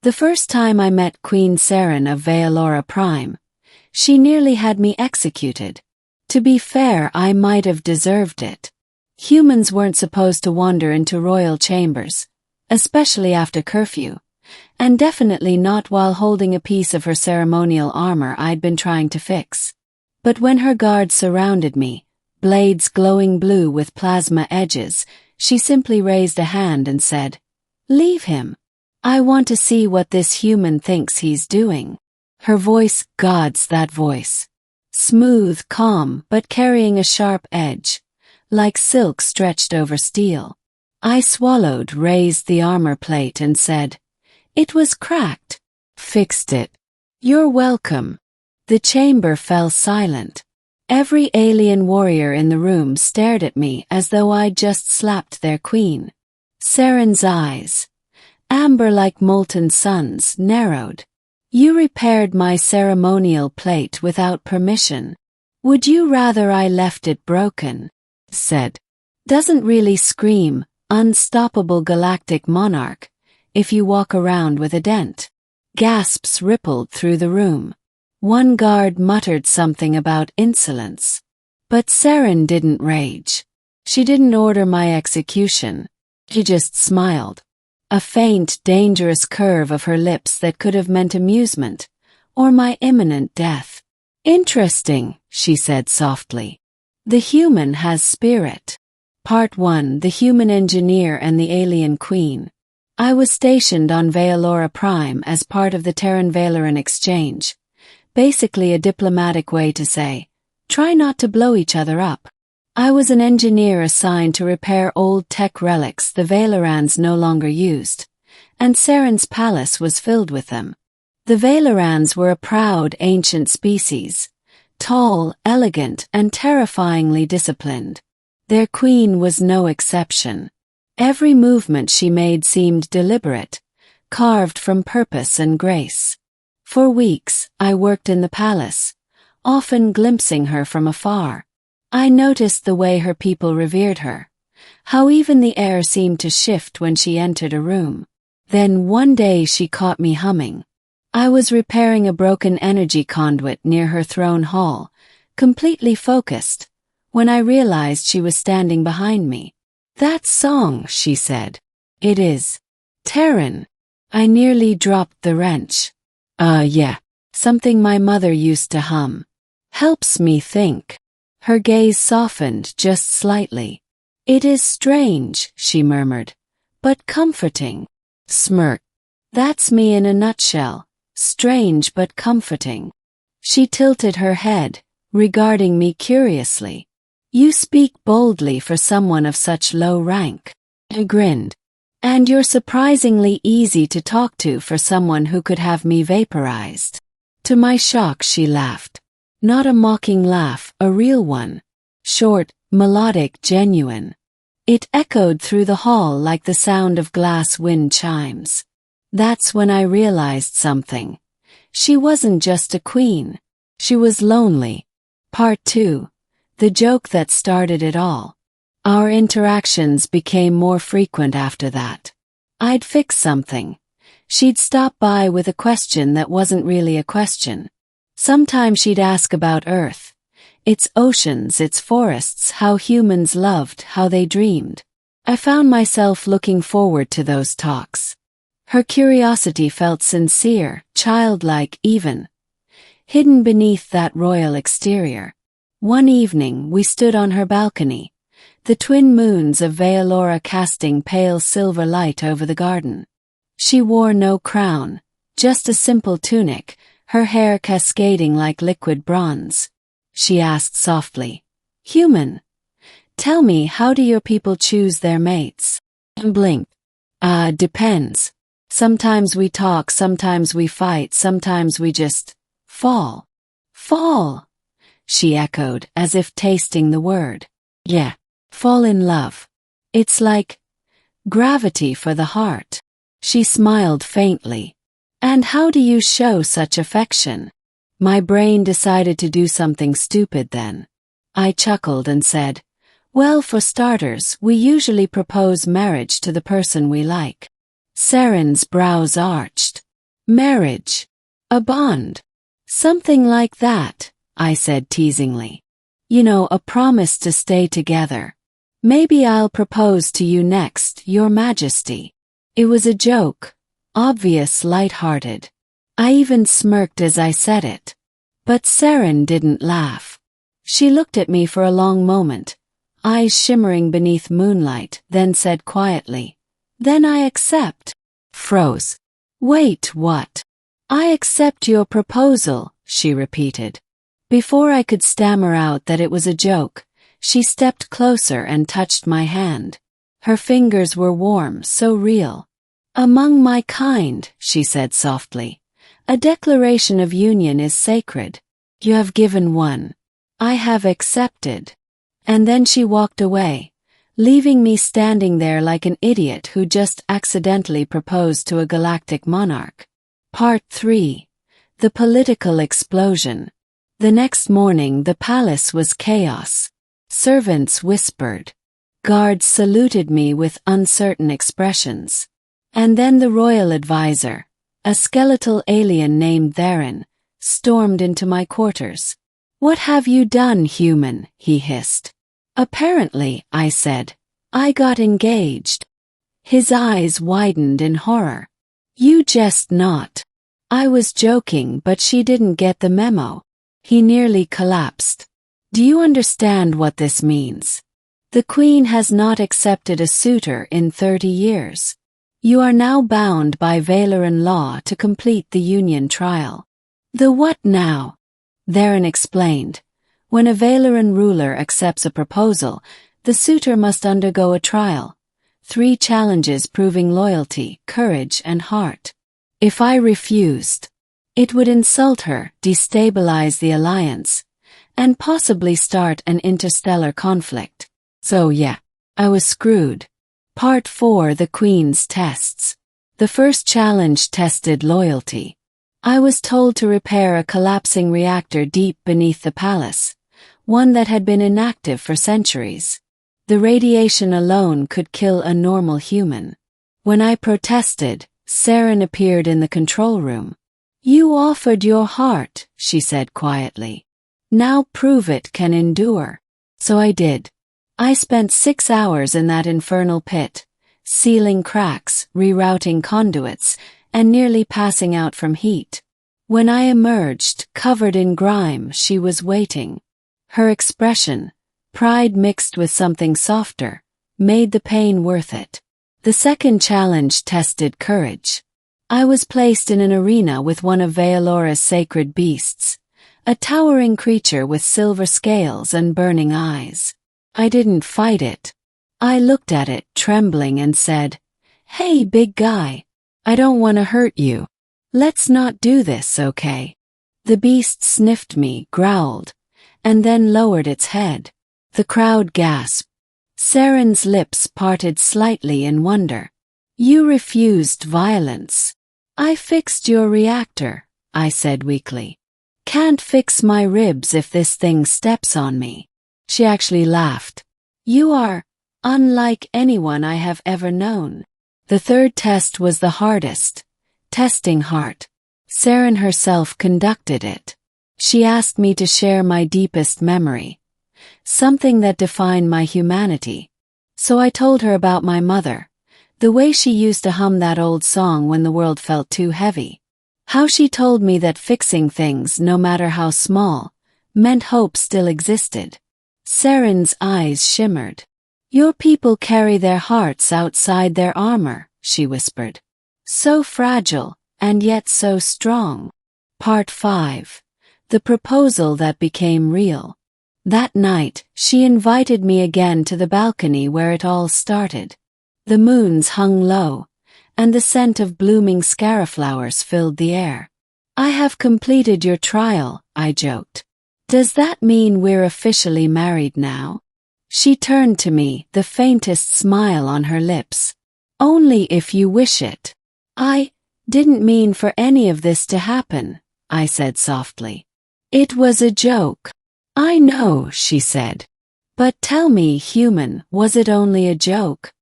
The first time I met Queen Saren of Vaelora Prime, she nearly had me executed. To be fair, I might have deserved it. Humans weren't supposed to wander into royal chambers, especially after curfew, and definitely not while holding a piece of her ceremonial armor I'd been trying to fix. But when her guards surrounded me, blades glowing blue with plasma edges, she simply raised a hand and said, "Leave him. I want to see what this human thinks he's doing." Her voice, God's that voice. Smooth, calm, but carrying a sharp edge, like silk stretched over steel. I swallowed, raised the armor plate and said, "It was cracked." "Fixed it." "You're welcome." The chamber fell silent. Every alien warrior in the room stared at me as though I'd just slapped their queen. Saren's eyes, amber like molten suns, narrowed. "You repaired my ceremonial plate without permission. Would you rather I left it broken?" said. "Doesn't really scream, unstoppable galactic monarch, if you walk around with a dent." Gasps rippled through the room. One guard muttered something about insolence. But Saren didn't rage. She didn't order my execution. She just smiled. A faint, dangerous curve of her lips that could have meant amusement, or my imminent death. "Interesting," she said softly. "The human has spirit." Part 1: The Human Engineer and the Alien Queen. I was stationed on Vaelora Prime as part of the Terran-Vaeloran exchange, basically a diplomatic way to say, try not to blow each other up. I was an engineer assigned to repair old tech relics the Vaelorans no longer used, and Saren's palace was filled with them. The Vaelorans were a proud, ancient species, tall, elegant, and terrifyingly disciplined. Their queen was no exception. Every movement she made seemed deliberate, carved from purpose and grace. For weeks, I worked in the palace, often glimpsing her from afar. I noticed the way her people revered her, how even the air seemed to shift when she entered a room. Then one day she caught me humming. I was repairing a broken energy conduit near her throne hall, completely focused, when I realized she was standing behind me. "That song," she said. "It is Terran." I nearly dropped the wrench. Yeah, something my mother used to hum. "Helps me think." Her gaze softened just slightly. "It is strange," she murmured, "but comforting." Smirk. "That's me in a nutshell. Strange but comforting." She tilted her head, regarding me curiously. "You speak boldly for someone of such low rank." I grinned. "And you're surprisingly easy to talk to for someone who could have me vaporized." To my shock, she laughed. Not a mocking laugh, a real one. Short, melodic, genuine. It echoed through the hall like the sound of glass wind chimes. That's when I realized something. She wasn't just a queen. She was lonely. Part 2. The joke that started it all. Our interactions became more frequent after that. I'd fix something. She'd stop by with a question that wasn't really a question. Sometimes she'd ask about Earth, its oceans, its forests, how humans loved, how they dreamed. I found myself looking forward to those talks. Her curiosity felt sincere, childlike even, hidden beneath that royal exterior. One evening we stood on her balcony, the twin moons of Vaelora casting pale silver light over the garden. She wore no crown, just a simple tunic, her hair cascading like liquid bronze. She asked softly, "Human, tell me, how do your people choose their mates?" I blinked. Depends. Sometimes we talk, sometimes we fight, sometimes we just fall." "Fall," she echoed, as if tasting the word. "Yeah, fall in love. It's like gravity for the heart." She smiled faintly. "And how do you show such affection?" My brain decided to do something stupid then. I chuckled and said, "Well, for starters, we usually propose marriage to the person we like." Saren's brows arched. Marriage. A bond. Something like that, I said teasingly. You know, a promise to stay together. Maybe I'll propose to you next, Your Majesty. It was a joke, obvious, light-hearted. I even smirked as I said it. But Saren didn't laugh. She looked at me for a long moment, eyes shimmering beneath moonlight, then said quietly, "Then I accept." Froze. "Wait, what?" "I accept your proposal," she repeated. Before I could stammer out that it was a joke, she stepped closer and touched my hand. Her fingers were warm, so real. "Among my kind," she said softly, "a declaration of union is sacred. You have given one. I have accepted." And then she walked away, leaving me standing there like an idiot who just accidentally proposed to a galactic monarch. Part 3. The Political Explosion. The next morning the palace was chaos. Servants whispered. Guards saluted me with uncertain expressions. And then the royal advisor, a skeletal alien named Theron, stormed into my quarters. "What have you done, human?" he hissed. "Apparently," I said, "I got engaged." His eyes widened in horror. "You jest not." I was joking, but she didn't get the memo. He nearly collapsed. "Do you understand what this means? The Queen has not accepted a suitor in 30 years. You are now bound by Vaeloran law to complete the union trial." "The what now?" Theron explained. "When a Vaeloran ruler accepts a proposal, the suitor must undergo a trial. 3 challenges proving loyalty, courage, and heart. If I refused, it would insult her, destabilize the alliance, and possibly start an interstellar conflict. So yeah, I was screwed." Part 4. The Queen's Tests. The first challenge tested loyalty. I was told to repair a collapsing reactor deep beneath the palace, one that had been inactive for centuries. The radiation alone could kill a normal human. When I protested, Saren appeared in the control room. "You offered your heart," she said quietly. "Now prove it can endure." So I did. I spent 6 hours in that infernal pit, sealing cracks, rerouting conduits, and nearly passing out from heat. When I emerged, covered in grime, she was waiting. Her expression, pride mixed with something softer, made the pain worth it. The second challenge tested courage. I was placed in an arena with one of Vaelora's sacred beasts, a towering creature with silver scales and burning eyes. I didn't fight it. I looked at it, trembling, and said, "Hey, big guy. I don't want to hurt you. Let's not do this, okay?" The beast sniffed me, growled, and then lowered its head. The crowd gasped. Saren's lips parted slightly in wonder. "You refused violence." "I fixed your reactor," I said weakly. "Can't fix my ribs if this thing steps on me." She actually laughed. "You are unlike anyone I have ever known." The third test was the hardest, testing heart. Saren herself conducted it. She asked me to share my deepest memory, something that defined my humanity. So I told her about my mother, the way she used to hum that old song when the world felt too heavy. How she told me that fixing things, no matter how small, meant hope still existed. Saren's eyes shimmered. "Your people carry their hearts outside their armor," she whispered. "So fragile, and yet so strong." Part 5. The Proposal That Became Real. That night, she invited me again to the balcony where it all started. The moons hung low, and the scent of blooming scaraflowers filled the air. "I have completed your trial," I joked. "Does that mean we're officially married now?" She turned to me, the faintest smile on her lips. "Only if you wish it." "I didn't mean for any of this to happen," I said softly. "It was a joke." "I know," she said. "But tell me, human, was it only a joke?"